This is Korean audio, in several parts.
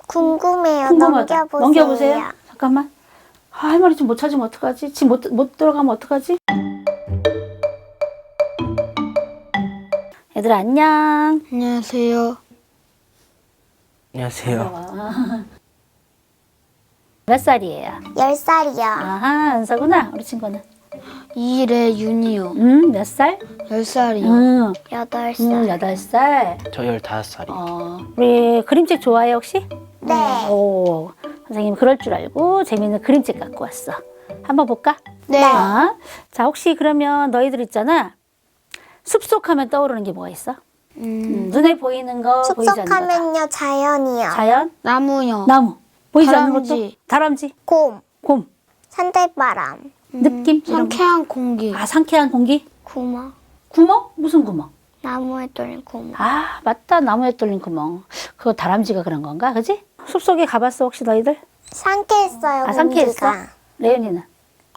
궁금해요. 궁금하다. 넘겨보세요. 넘겨보세요. 잠깐만. 아, 할머니 지금 못 찾으면 어떡하지? 지금 못 들어가면 어떡하지? 얘들아 안녕. 안녕하세요. 안녕하세요. 몇 살이에요? 10살이요. 아하, 은서구나. 우리 친구는. 2일에 윤이요. 몇 살? 10살이요. 8살. 8살. 저 15살이요. 우리 그림책 좋아해요, 혹시? 네. 오, 선생님 그럴 줄 알고 재미있는 그림책 갖고 왔어. 한번 볼까? 네. 자, 혹시 그러면 너희들 있잖아. 숲속하면 떠오르는 게 뭐가 있어? 눈에 보이는 거, 보이지 않는 거. 숲속하면요, 자연이요. 자연? 나무요. 나무. 보이지 않는 다람쥐. 것도? 다람쥐. 곰, 곰. 산들바람, 느낌? 이런 거. 상쾌한 공기. 아, 상쾌한 공기? 구멍, 구멍? 무슨 구멍? 나무에 뚫린 구멍. 아, 맞다. 나무에 뚫린 구멍. 그거 다람쥐가 그런 건가? 그지? 숲속에 가봤어, 혹시 너희들? 상쾌했어요, 아, 상쾌했어? 공기가. 레연이는?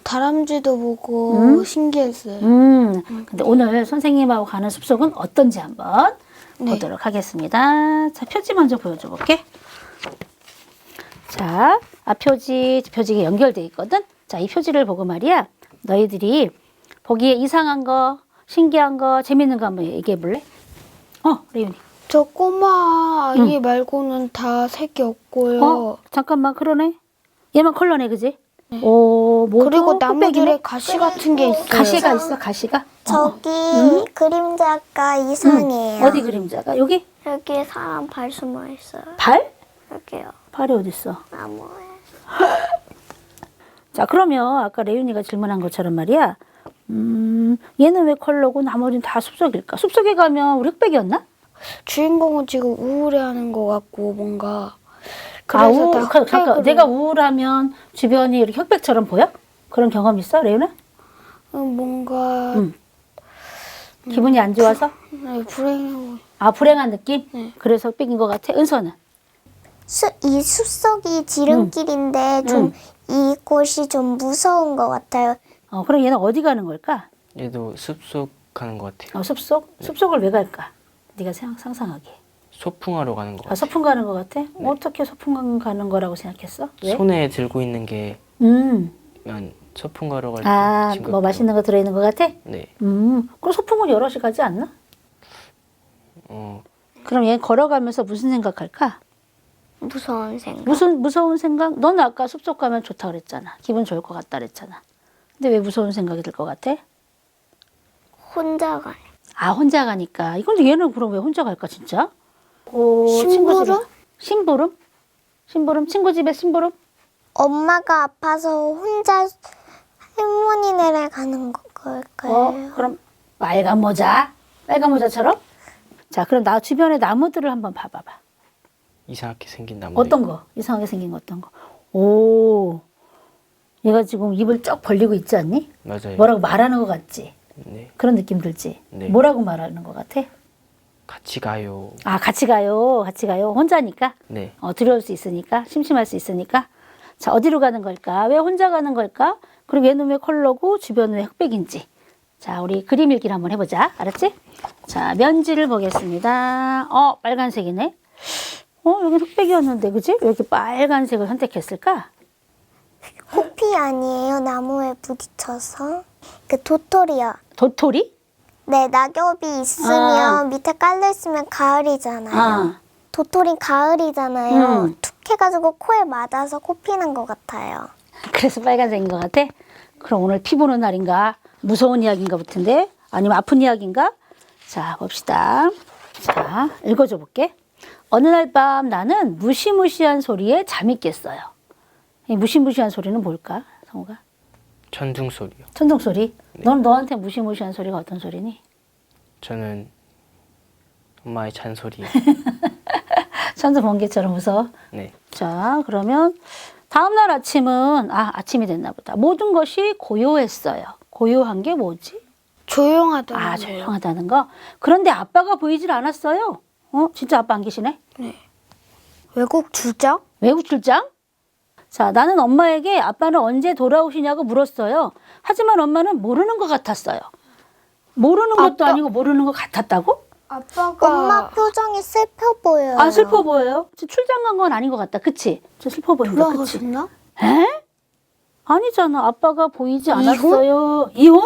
다람쥐도 보고 신기했어요. 근데 오늘 선생님하고 가는 숲속은 어떤지 한번 네. 보도록 하겠습니다. 자, 표지 먼저 보여줘 볼게. 자, 표지가 연결돼 있거든. 자, 이 표지를 보고 말이야. 너희들이 보기에 이상한 거, 신기한 거, 재밌는 거 한번 얘기해 볼래? 레윤이. 저 꼬마 아이 말고는 다 색이 없고요. 잠깐만, 그러네. 얘만 컬러네, 그지? 오, 모두 그리고 흑백이네. 나무들에 가시 같은 게 있어요. 가시가 있어, 가시가? 저기 그림자가 이상해요. 어디 그림자가? 여기? 여기 사람 발 숨어 있어요. 발? 여기요, 발이 어디 있어? 나무에. 자, 그러면 아까 레윤이가 질문한 것처럼 말이야. 얘는 왜 컬러고 나머지는 다 숲속일까? 숲속에 가면 우리 흑백이었나? 주인공은 지금 우울해하는 것 같고 뭔가 그래서 다 잠깐, 흑백으로. 내가 우울하면 주변이 이렇게 흑백처럼 보여? 그런 경험 있어, 레윤아? 뭔가 기분이 안 좋아서? 불행하고. 아, 불행한 느낌? 네. 그래서 흑백인 것 같아? 은서는? 이 숲속이 지름길인데 좀 이 곳이 좀 무서운 것 같아요. 그럼 얘는 어디 가는 걸까? 얘도 숲속 가는 것 같아요. 숲속? 숲속을 왜 갈까? 네가 상상하기에. 소풍하러 가는 것 아, 같아요. 소풍 가는 것 같아? 어떻게 소풍 가는 거라고 생각했어? 왜? 손에 들고 있는 게 그냥 소풍 가러 갈 때 아, 뭐 맛있는 거 들어있는 것 같아? 네. 그럼 소풍은 여럿이 가지 않나? 그럼 얘 걸어가면서 무슨 생각할까? 무서운 생각. 무서운 생각? 넌 아까 숲속 가면 좋다 그랬잖아. 기분 좋을 것 같다 그랬잖아. 근데 왜 무서운 생각이 들 것 같아? 혼자 가요. 아, 혼자 가니까. 이건 얘는 그럼 왜 혼자 갈까, 진짜? 심부름? 심부름? 심부름? 친구 집에 심부름? 엄마가 아파서 혼자 할머니네를 가는 걸까요? 그럼 빨간 모자? 빨간 모자처럼? 자, 그럼 나 주변에 나무들을 한번 봐봐봐. 이상하게 생긴 나무. 어떤 거? 이상하게 생긴 거 어떤 거? 오, 얘가 지금 입을 쩍 벌리고 있지 않니? 맞아요. 뭐라고 말하는 것 같지? 네. 그런 느낌 들지? 네. 뭐라고 말하는 것 같아? 같이 가요. 아, 같이 가요. 같이 가요. 혼자니까? 네. 두려울 수 있으니까? 심심할 수 있으니까? 자, 어디로 가는 걸까? 왜 혼자 가는 걸까? 그리고 얘는 왜 컬러고 주변은 왜 흑백인지? 자, 우리 그림 읽기를 한번 해보자. 알았지? 자, 면지를 보겠습니다. 빨간색이네. 여긴 흑백이었는데, 그지? 왜 이렇게 빨간색을 선택했을까? 호피 아니에요? 나무에 부딪혀서. 그 도토리요. 도토리? 네, 낙엽이 있으면 밑에 깔려 있으면 가을이잖아요. 도토리 가을이잖아요. 툭 해가지고 코에 맞아서 코 피는 것 같아요. 그래서 빨간색인 것 같아? 그럼 오늘 피 보는 날인가? 무서운 이야기인가 같은데? 아니면 아픈 이야기인가? 자, 봅시다. 자, 읽어줘 볼게. 어느 날 밤 나는 무시무시한 소리에 잠이 깼어요. 이 무시무시한 소리는 뭘까, 성우가? 천둥 소리요. 천둥 소리? 넌 너한테 무시무시한 소리가 어떤 소리니? 저는 엄마의 잔소리. 천둥 번개처럼 무서워? 네. 자, 그러면 다음날 아침은, 아침이 됐나 보다. 모든 것이 고요했어요. 고요한 게 뭐지? 조용하다는 거예요. 조용하다는 거. 그런데 아빠가 보이질 않았어요. 진짜 아빠 안 계시네? 외국 출장? 외국 출장? 자, 나는 엄마에게 아빠는 언제 돌아오시냐고 물었어요. 하지만 엄마는 모르는 것 같았어요. 모르는 것도 아니고 모르는 것 같았다고? 아빠가 엄마 표정이 슬퍼 보여요. 아, 슬퍼 보여요? 출장 간 건 아닌 것 같다. 그치? 저 슬퍼 보인다. 그치? 돌아가셨나? 에? 아니잖아. 아빠가 보이지 않았어요. 이혼?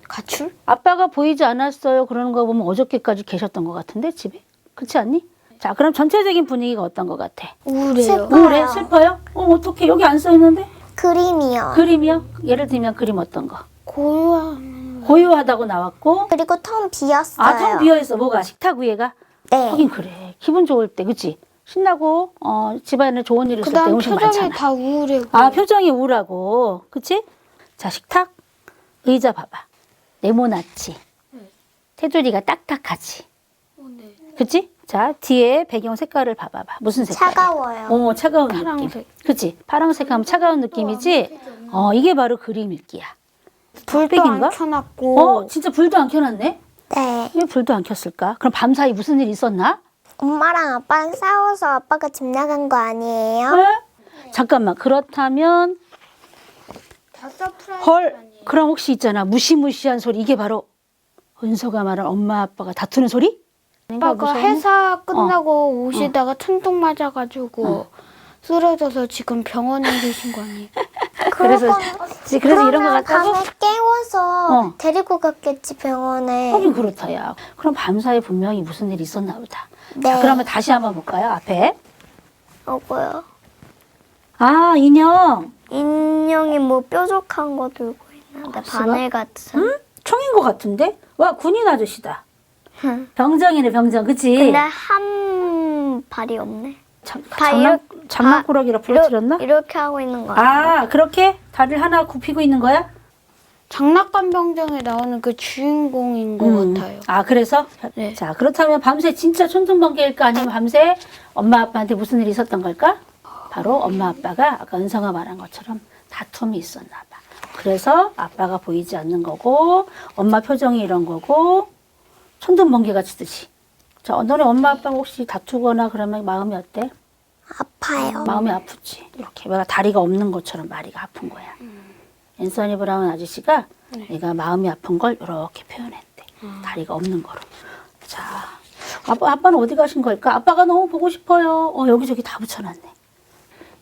가출? 아빠가 보이지 않았어요. 그러는 거 보면 어저께까지 계셨던 것 같은데, 집에? 그렇지 않니? 자, 그럼 전체적인 분위기가 어떤 것 같아? 우울해요. 슬퍼요. 우울해? 슬퍼요? 어떡해. 여기 안 써있는데? 그림이요. 그림이요? 예를 들면 그림 어떤 거? 고요한 고요하다고 나왔고, 그리고 텅 비었어요. 아, 텅 비어있어. 뭐가? 식탁 위에가? 네. 하긴 그래. 기분 좋을 때, 그치? 신나고, 집안에 좋은 일 있을 때 그다음 음식 표정이 많잖아. 다 우울해. 아, 표정이 우울하고, 그치? 자, 식탁, 의자 봐봐. 네모나지. 테두리가 딱딱하지. 네. 그치? 자, 뒤에 배경 색깔을 봐봐. 무슨 색깔? 차가워요. 차가운 파랑색. 느낌. 그치? 파랑색 하면 차가운 느낌이지? 이게 바로 그림 읽기야. 불도 안 흑백인가? 켜놨고 진짜 불도 안 켜놨네? 네. 왜 불도 안 켰을까? 그럼 밤사이 무슨 일 있었나? 엄마랑 아빠랑 싸워서 아빠가 집 나간 거 아니에요? 잠깐만. 그렇다면, 헐, 그럼 혹시 있잖아. 무시무시한 소리. 이게 바로 은서가 말한 엄마 아빠가 다투는 소리? 아빠가 회사 끝나고 오시다가 천둥 맞아가지고 쓰러져서 지금 병원에 계신 거 아니에요? 그래서 이런 거 그러면 같다고? 밤에 깨워서 어. 데리고 갔겠지 병원에. 하긴 그렇다, 야. 그럼 밤사이 분명히 무슨 일이 있었나 보다. 네. 자, 그러면 다시 한번 볼까요? 앞에. 뭐요? 아, 인형. 인형이 뭐 뾰족한 거 들고 있는데 수박? 바늘 같은. 응? 총인 것 같은데? 와, 군인 아저씨다. 병정이네, 병정. 그치? 근데 한 발이 없네. 다 장난꾸러기라 부러뜨렸나? 이렇게 하고 있는 거. 아, 그렇게? 다리를 하나 굽히고 있는 거야? 장난감 병정에 나오는 그 주인공인 것 같아요. 아, 그래서? 네. 자, 그렇다면 밤새 진짜 천둥번개일까? 아니면 밤새 엄마 아빠한테 무슨 일이 있었던 걸까? 바로 엄마 아빠가 아까 은성아 말한 것처럼 다툼이 있었나 봐. 그래서 아빠가 보이지 않는 거고, 엄마 표정이 이런 거고, 천둥번개가 치듯이. 자, 너네 엄마 아빠 혹시 다투거나 그러면 마음이 어때? 아파요. 마음이 아프지. 이렇게 내가 다리가 없는 것처럼 마리가 아픈 거야. 앤서니 브라운 아저씨가 내가 마음이 아픈 걸 이렇게 표현했대. 다리가 없는 거로. 자, 아빠는 어디 가신 걸까? 아빠가 너무 보고 싶어요. 여기저기 다 붙여놨네.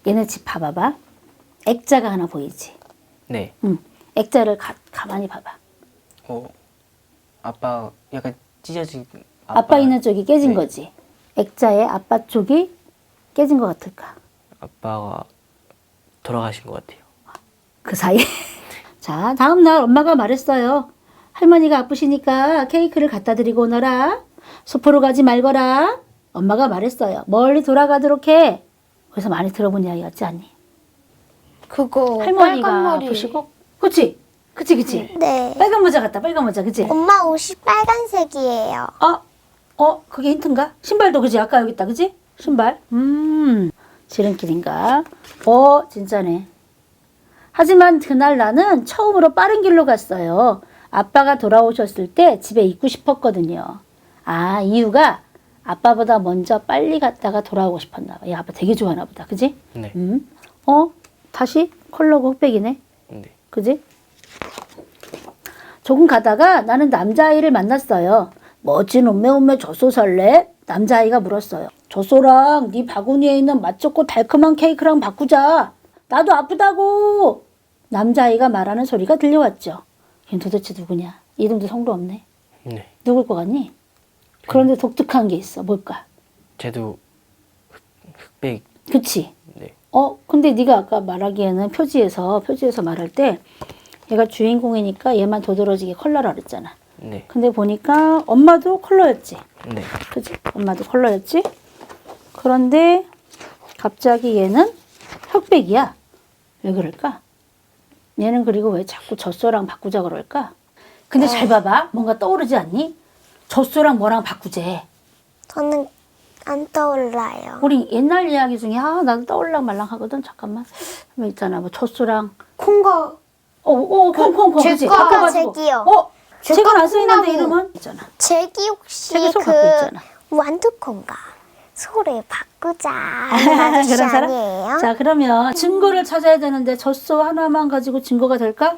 얘네 집 봐봐봐. 액자가 하나 보이지? 네. 응. 액자를 가만히 봐봐. 아빠 약간 찢어진 아빠 있는 쪽이 깨진 네. 거지. 액자의 아빠 쪽이 깨진 것 같을까? 아빠가 돌아가신 것 같아요. 그 사이에. 자, 다음 날 엄마가 말했어요. 할머니가 아프시니까 케이크를 갖다 드리고 오너라. 숲으로 가지 말거라. 엄마가 말했어요. 멀리 돌아가도록 해. 그래서 많이 들어본 이야기 같지 않니? 그거 할머니가 빨간 머리. 아프시고. 그치? 그치? 네. 빨간 모자 같다. 빨간 모자. 그치? 엄마 옷이 빨간색이에요. 그게 힌트인가? 신발도 그지? 아까 여기 있다. 그지? 신발. 지름길인가? 진짜네. 하지만 그날 나는 처음으로 빠른 길로 갔어요. 아빠가 돌아오셨을 때 집에 있고 싶었거든요. 아, 이유가 아빠보다 먼저 빨리 갔다가 돌아오고 싶었나 봐. 야, 아빠 되게 좋아하나 보다. 그지? 네. 다시 컬러고 흑백이네. 네. 그지? 조금 가다가 나는 남자아이를 만났어요. 멋진 음메 젖소 살래? 남자아이가 물었어요. 젖소랑 네 바구니에 있는 맛좋고 달콤한 케이크랑 바꾸자. 나도 아프다고. 남자아이가 말하는 소리가 들려왔죠. 얘는 도대체 누구냐? 이름도 성도 없네. 네. 누굴 것 같니? 그런데 독특한 게 있어. 뭘까? 쟤도 흑백. 그치? 네. 근데 네가 아까 말하기에는 표지에서 말할 때 얘가 주인공이니까 얘만 도드라지게 컬러라 그랬잖아. 네. 근데 보니까 엄마도 컬러였지. 네. 그치? 엄마도 컬러였지. 그런데 갑자기 얘는 흑백이야. 왜 그럴까? 얘는 그리고 왜 자꾸 젖소랑 바꾸자 그럴까? 근데 잘 봐봐. 뭔가 떠오르지 않니? 젖소랑 뭐랑 바꾸재. 저는 안 떠올라요. 우리 옛날 이야기 중에 나도 떠올랑 말랑 하거든. 잠깐만. 뭐 있잖아. 뭐 젖소랑 콩가 콩. 그치? 제과. 바꿔가지고. 제기요. 제가 안 써있는데 콩나무. 이름은? 있잖아. 제기 혹시 제기 소 그 갖고 있잖아. 완두콩가 소를 바꾸자 하는 아저씨 그런 사람? 아니에요? 자, 그러면 증거를 찾아야 되는데 젖소 하나만 가지고 증거가 될까?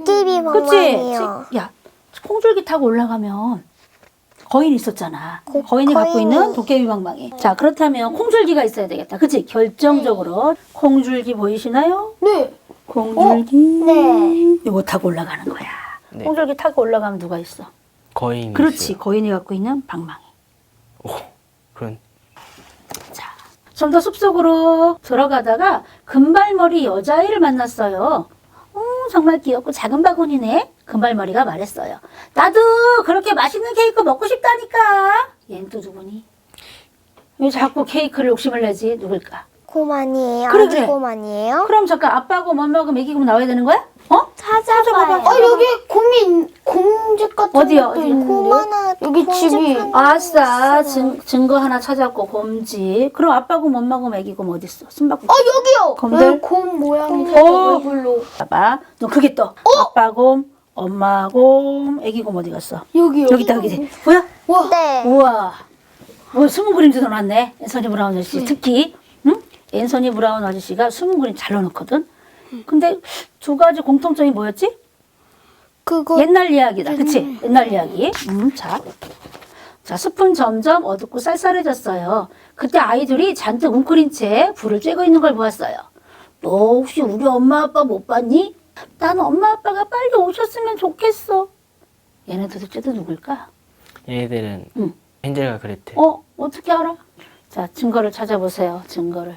끼비 그치? 멍멍이요. 야, 콩줄기 타고 올라가면 거인이 있었잖아. 거인이 갖고 있는 도깨비 방망이. 자, 그렇다면 콩줄기가 있어야 되겠다. 그치? 결정적으로. 콩줄기 보이시나요? 네. 콩줄기. 네. 이거 타고 올라가는 거야. 네. 콩줄기 타고 올라가면 누가 있어? 거인이 그렇지. 있어요. 거인이 갖고 있는 방망이. 오, 그런 자, 좀 더 숲속으로 들어가다가 금발머리 여자아이를 만났어요. 정말 귀엽고 작은 바구니네. 금발머리가 말했어요. 나도 그렇게 맛있는 케이크 먹고 싶다니까. 얘는 또 누구니? 왜 자꾸 케이크를 욕심을 내지? 누굴까? 곰아니에요? 그래, 아기 그래. 곰아니에요? 그럼 잠깐 아빠하고 맘마하고 먹이고 나와야 되는 거야? 어? 찾아봐요. 여기 공집 같은 어디요? 것도 어디? 있는데. 곰 하나, 여기 곰집 집이. 하나 아싸, 있어요. 증거 하나 찾았고 곰지. 그럼 아빠고 맘마고 먹이고 어디 있어? 숨바꼭질. 여기요. 곰들? 여기 곰 모양이 어. 살짝 얼굴로. 봐봐, 너 크게 떠. 아빠 곰, 엄마 곰, 애기 곰 어디 갔어? 여기요. 여기 있다, 여기. 뭐야? 와. 네. 우와, 뭐 숨은 그림도 넣어놨네. 앤서니 브라운 아저씨 특히, 응? 앤서니 브라운 아저씨가 숨은 그림 잘 넣어놓거든. 근데 두 가지 공통점이 뭐였지? 그거. 옛날 이야기다, 그치? 옛날 이야기. 자, 숲은 점점 어둡고 쌀쌀해졌어요. 그때 아이들이 잔뜩 웅크린 채 불을 쬐고 있는 걸 보았어요. 너 혹시 우리 엄마 아빠 못 봤니? 난 엄마 아빠가 빨리 오셨으면 좋겠어. 얘는 도대체 또 누굴까? 얘네들은 응. 헨젤과 그레텔. 어떻게 알아? 자, 증거를 찾아보세요. 증거를.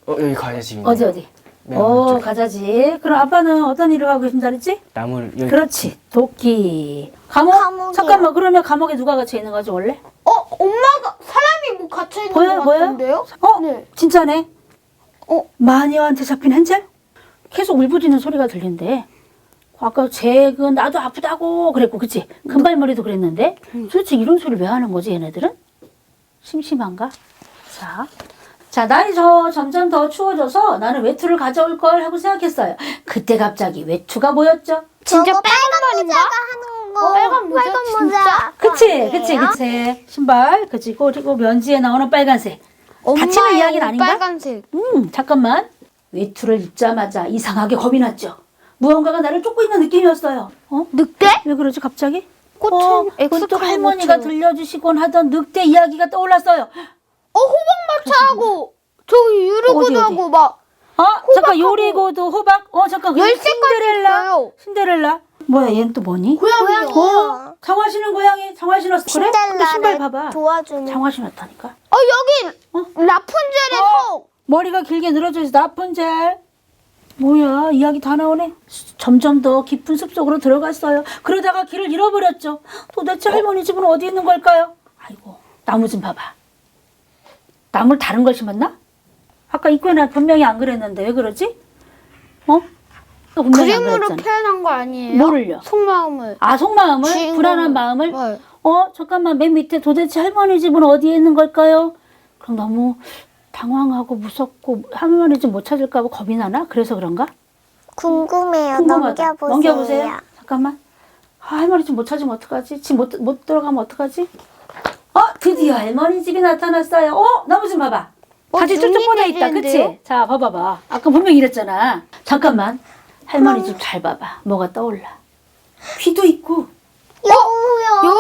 여기 과자집이네. 어디? 맨 오른쪽에. 가자지. 그럼 아빠는 어떤 일을 하고 계신다 그랬지? 나무를 여기 그렇지. 도끼. 감옥? 감옥이요. 잠깐만, 그러면 감옥에 누가 갇혀 있는 거지, 원래? 엄마가 사람이 뭐 갇혀 있는 보여, 것 보여? 같은데요? 네. 진짜네. 어? 마녀한테 잡힌 헨젤? 계속 울부짖는 소리가 들린대. 아까 잭은 나도 아프다고 그랬고, 그치? 금발머리도 그랬는데, 도대체 이런 소리를 왜 하는 거지, 얘네들은? 심심한가? 자, 날이 점점 더 추워져서 나는 외투를 가져올 걸 하고 생각했어요. 그때 갑자기 외투가 보였죠? 진짜 저거 빨간 모자가 머리인가? 하는 거. 빨간 모자, 진짜? 그치? 아니에요? 그치? 신발, 그치? 그리고 면지에 나오는 빨간색. 다치는 이야기는 아닌가? 빨간색. 잠깐만. 외투를 입자마자 이상하게 겁이 났죠. 무언가가 나를 쫓고 있는 느낌이었어요. 늑대? 왜 그러지 갑자기? 꽃은 그건 또 할머니가 들려주시곤 하던 늑대 이야기가 떠올랐어요. 호박마차하고 저기 유리구도 어디? 하고 막 잠깐 요리고도 호박. 잠깐 그 열쇠까지 있어요. 신데렐라. 뭐야 얘는 또 뭐니? 고양이요. 장화 신은 고양이. 장화 신었어. 그래? 근데 신발 봐봐. 도와주는. 장화 신었다니까. 여기 라푼젤의 속. 머리가 길게 늘어져 있어. 라푼젤. 뭐야 이야기 다 나오네. 점점 더 깊은 숲속으로 들어갔어요. 그러다가 길을 잃어버렸죠. 도대체 할머니 집은 어디 있는 걸까요? 아이고 나무 좀 봐봐. 나무를 다른 걸 심었나? 아까 입구에는 분명히 안 그랬는데 왜 그러지? 분명히 안 그림으로 그랬잖아. 표현한 거 아니에요? 뭐를요? 속마음을. 속마음을? 주인공. 불안한 마음을? 네. 잠깐만 맨 밑에 도대체 할머니 집은 어디에 있는 걸까요? 그럼 너무 당황하고 무섭고 할머니 집 못 찾을까 봐 겁이 나나? 그래서 그런가? 궁금해요. 궁금하다. 넘겨보세요. 넘겨보세요. 잠깐만. 할머니 집 못 찾으면 어떡하지? 집 못 들어가면 어떡하지? 드디어 할머니 집이 나타났어요. 나무 좀 봐봐. 다시 눈이 쭉쭉 뻗어 있다. 깨지는데요? 그치? 자, 봐봐봐. 아까 분명히 이랬잖아. 잠깐만. 할머니 집 잘 봐봐. 뭐가 떠올라. 귀도 있고. 여우요.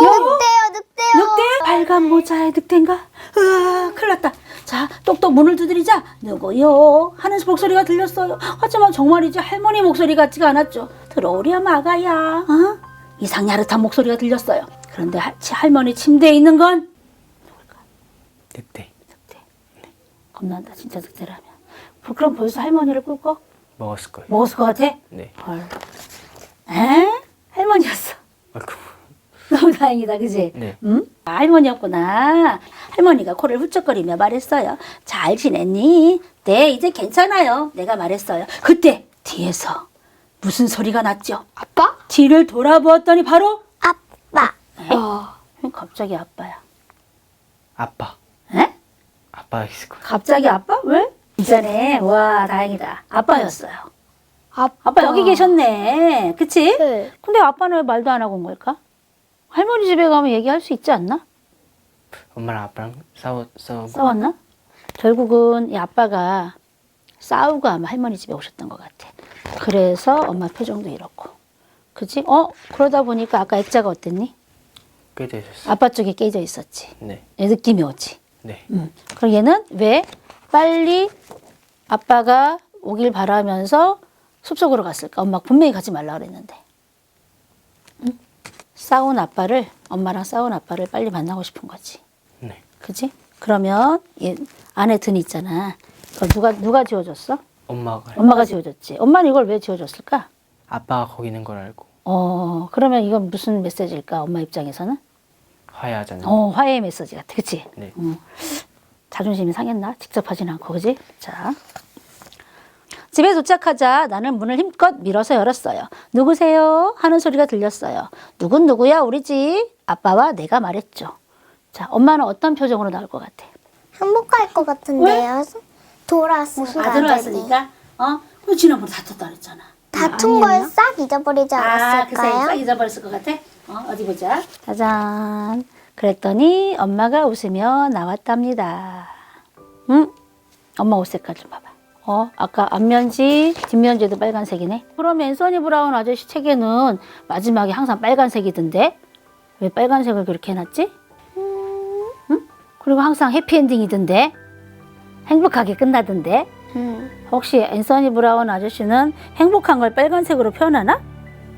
늑대요. 늑대? 빨간 모자의 늑대인가? 큰일 났다. 자, 똑똑 문을 두드리자. 누구요? 하는 목소리가 들렸어요. 하지만 정말이지 할머니 목소리 같지가 않았죠. 들어오렴 아가야. 이상 야릇한 목소리가 들렸어요. 그런데 할머니 침대에 있는 건 늑대. 겁난다 진짜 늑대라면. 그럼 벌써 할머니를 꿀꺽 먹었을 거예요. 먹었을 것 같아? 네. 헐. 에? 할머니였어. 아이고. 너무 다행이다, 그지? 네. 응? 할머니였구나. 할머니가 코를 훌쩍거리며 말했어요. 잘 지냈니? 네, 이제 괜찮아요. 내가 말했어요. 그때 뒤에서 무슨 소리가 났죠? 아빠? 뒤를 돌아보았더니 바로 아빠. 갑자기 아빠야. 아빠. 에? 아빠가 있을 거예요. 갑자기 아빠? 왜? 진짜네. 와, 다행이다. 아빠였어요. 아빠 여기 계셨네. 그치? 네. 근데 아빠는 왜 말도 안 하고 온 걸까? 할머니 집에 가면 얘기할 수 있지 않나? 엄마랑 아빠랑 싸우고. 싸웠나? 결국은 이 아빠가 싸우고 아마 할머니 집에 오셨던 것 같아. 그래서 엄마 표정도 이렇고. 그치? 그러다 보니까 아까 액자가 어땠니? 깨져 있었어요. 아빠 쪽에 깨져 있었지. 네. 얘 느낌이 오지. 네. 그럼 얘는 왜 빨리 아빠가 오길 바라면서 숲속으로 갔을까? 엄마가 분명히 가지 말라 그랬는데. 응? 엄마랑 싸운 아빠를 빨리 만나고 싶은 거지. 네. 그지? 그러면 얘 안에 든 있잖아. 그걸 누가 지워줬어? 엄마가 지워줬지. 엄마는 이걸 왜 지워줬을까? 아빠가 거기 있는 걸 알고 그러면 이건 무슨 메시지일까? 엄마 입장에서는? 화해하잖아요. 화해의 메시지 같아. 그치? 네. 자존심이 상했나? 직접 하진 않고, 그지? 자. 집에 도착하자 나는 문을 힘껏 밀어서 열었어요. 누구세요? 하는 소리가 들렸어요. 누군 누구야? 우리 집. 아빠와 내가 말했죠. 자, 엄마는 어떤 표정으로 나올 것 같아? 행복할 것 같은데요. 돌아왔으니까. 들어왔으니까? 그럼 지난번에 다퉜다 그랬잖아. 다툰 걸 싹 잊어버리지 글쎄, 않았을까요? 싹 잊어버렸을 것 같아? 어디 보자. 짜잔. 그랬더니 엄마가 웃으며 나왔답니다. 응? 엄마 옷 색깔 좀 봐봐. 아까 앞면지, 뒷면지도 빨간색이네. 그럼 앤서니 브라운 아저씨 책에는 마지막에 항상 빨간색이던데? 왜 빨간색을 그렇게 해놨지? 응? 그리고 항상 해피엔딩이던데? 행복하게 끝나던데? 혹시 앤서니 브라운 아저씨는 행복한 걸 빨간색으로 표현하나?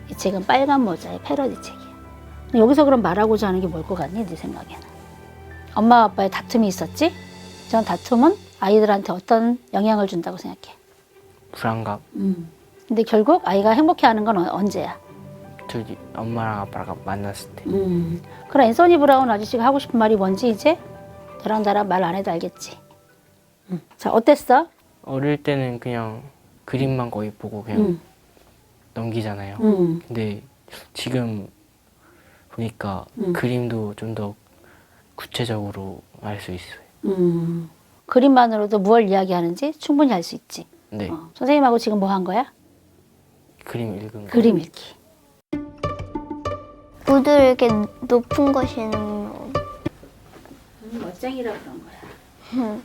이 책은 빨간 모자의 패러디 책이야. 여기서 그럼 말하고자 하는 게 뭘 것 같니? 네 생각에는. 엄마 아빠의 다툼이 있었지? 전 다툼은 아이들한테 어떤 영향을 준다고 생각해? 불안감. 근데 결국 아이가 행복해하는 건 언제야? 둘이 엄마랑 아빠랑 만났을 때. 그럼 앤서니 브라운 아저씨가 하고 싶은 말이 뭔지 이제 너랑 나랑 말 안 해도 알겠지? 자, 어땠어? 어릴 때는 그냥 그림만 거의 보고 그냥 넘기잖아요. 근데 지금 보니까 그림도 좀 더 구체적으로 알 수 있어요. 그림만으로도 무엇 이야기하는지 충분히 알 수 있지. 네. 선생님하고 지금 뭐 한 거야? 그림 읽은 거. 그림 읽기. 모두 이렇게 높은 것이는 멋쟁이라 그런 거야.